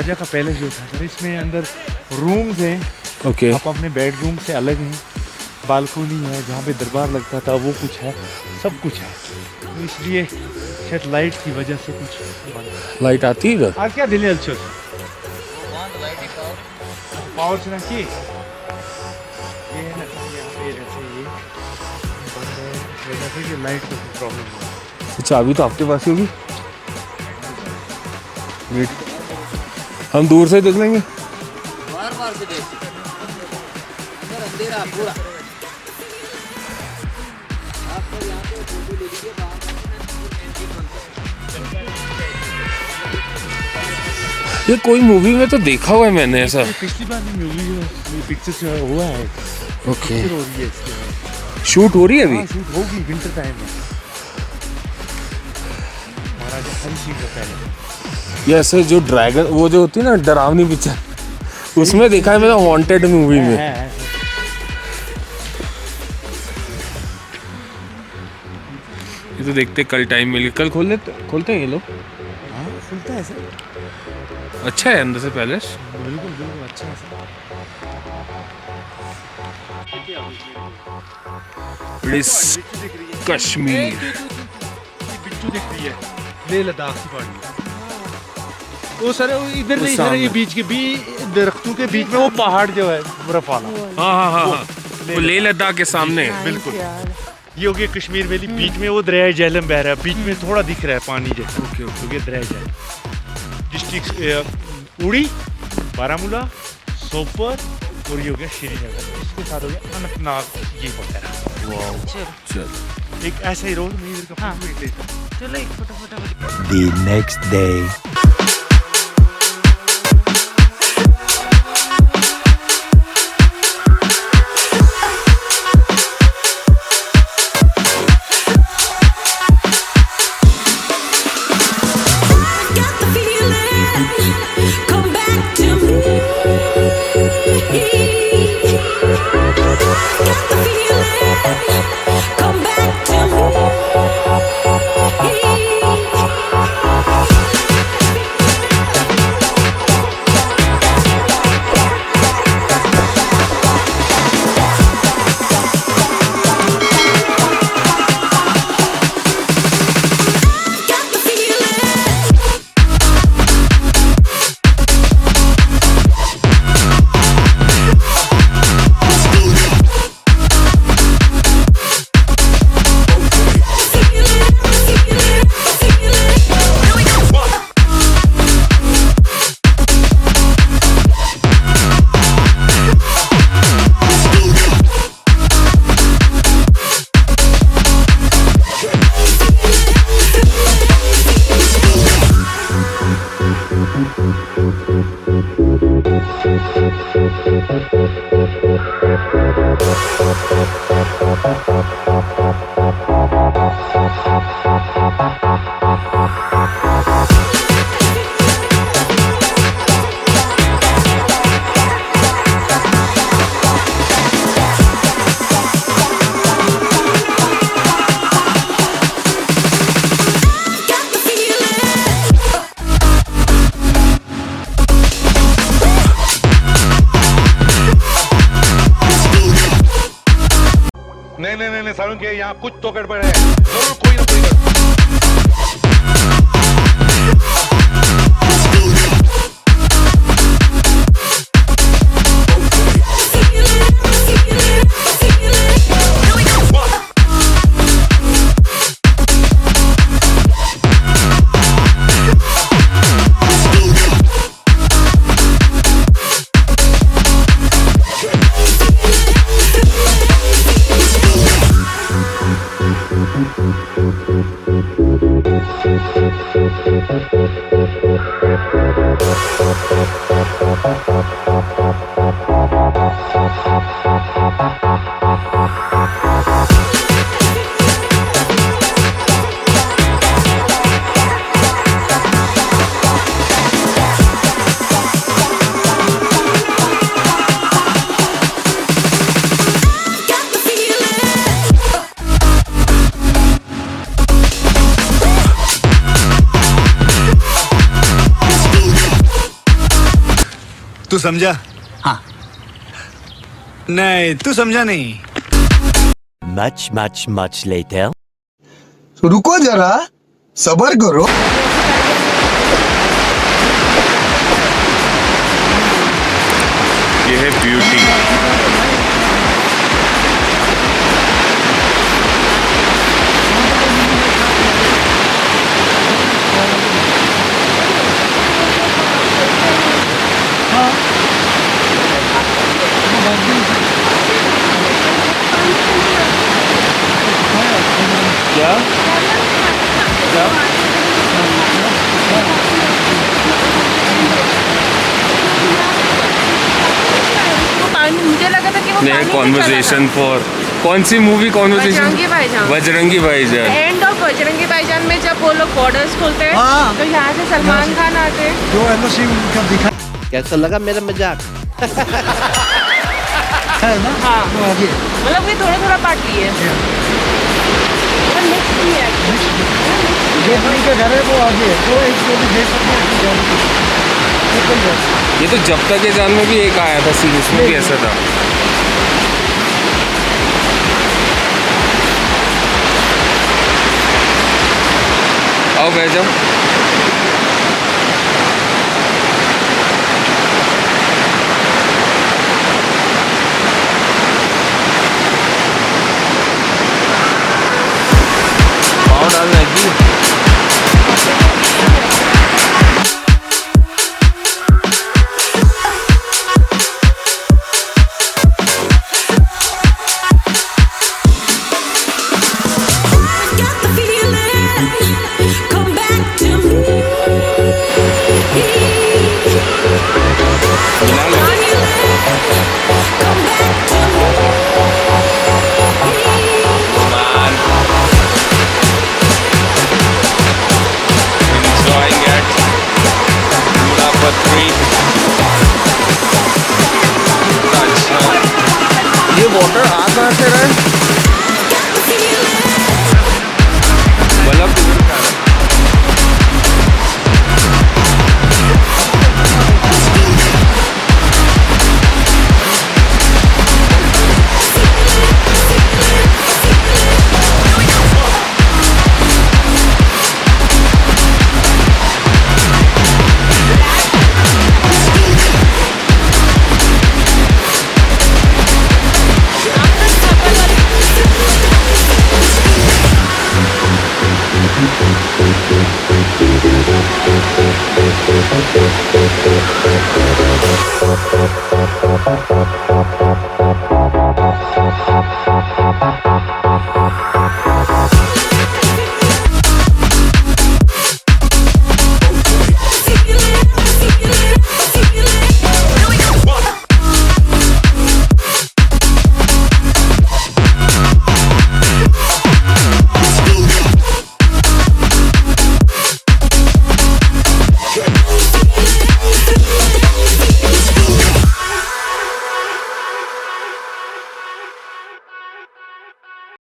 महाराजा का पैलेस जो था सर, इसमें अंदर रूम्स हैं। ओके। आप अपने बेडरूम से अलग हैं, बालकोनी है जहाँ पे दरबार लगता था, वो कुछ है, सब कुछ है। तो इसलिए शायद लाइट की वजह से कुछ लाइट आती है इधर? आज क्या दिल है अच्छा पावर से ना कि ये है ना यहाँ पे जैसे ये बंद है, वजह से कि लाइट का प्रॉब्लम है। चाबी तो आपके पास ही होगी। वेट, हम दूर से देख लेंगे। बार से देख, अंदर अंधेरा पूरा। आप तो यहाँ पे फोटो ले लीजिए बाहर। ये कोई मूवी में तो देखा हुआ है मैंने ऐसा। पिछली बार मूवी जो पिक्चर हुआ है। ओके। हो रही है इसके, शूट हो रही है अभी? शूट होगी विंटर टाइम में। महाराजा हरि सिंह का पहले ये ऐसे जो ड्रैगन, वो जो होती है ना डरावनी पिक्चर, उसमें देखा है मैंने, हॉन्टेड मूवी में। ये तो देखते कल टाइम मिल, कल खोलते हैं ये लोग। हाँ खुलता है सर। अच्छा है अंदर से पैलेस। बिल्कुल बिल्कुल अच्छा है सर। कश्मीर बिच्छू दिख रही है, लेह लद्दाख की पहाड़ी। वो सर इधर नहीं सर, ये बीच के दरख्तों के बीच में वो पहाड़ जो है बर्फ वाला। हाँ, वो लेह लद्दाख के सामने। बिल्कुल ये हो गया कश्मीर वैली। बीच में वो दरिया झेलम बह रहा है, बीच में थोड़ा दिख रहा है पानी जैसे। Okay okay. दरिया झेलम डिस्ट्रिक्ट उड़ी, बारामूला, सोपर और ये हो गया श्रीनगर। इसके साथ हो गया अनंतनाग, ये वगैरह। चल एक ऐसा ही रोड में इधर का फोटो लेता हूं। चलो एक फोटो The next day. नहीं सारुण के यहाँ कुछ तो गड़बड़ है, जरूर कोई ना कोई गड़बड़। तू समझा? हाँ। नहीं, तू समझा नहीं। Much later. रुको जरा, सबर करो। ये है ब्यूटी। क्या? मुझे लगा था कि वो नहीं, कॉन्वर्सेशन फॉर कौन सी मूवी? कॉन्वर्सेशन बजरंगी भाईजान। बजरंगी भाईजान। एंड ऑफ बजरंगी भाईजान में जब वो लोग बॉर्डर्स खोलते हैं तो यहाँ से सलमान खान आते हैं। जो एमओसी उनका दिखा कैसा लगा मेरा मजाक? है ना? हाँ वो आगे मतलब ये थोड़ा पार्ट लिए जो अपनी का घर है वो आगे है, तो एक जो भी देख सकते हैं। ये तो जब तक ये जान में भी एक आया था सीन, उसमें भी ऐसा था। आओ बैठ जाओ। पाँव डालना है जी। ये वाटर आ कहाँ से रहा है? बल्ब किधर से आ रहा है?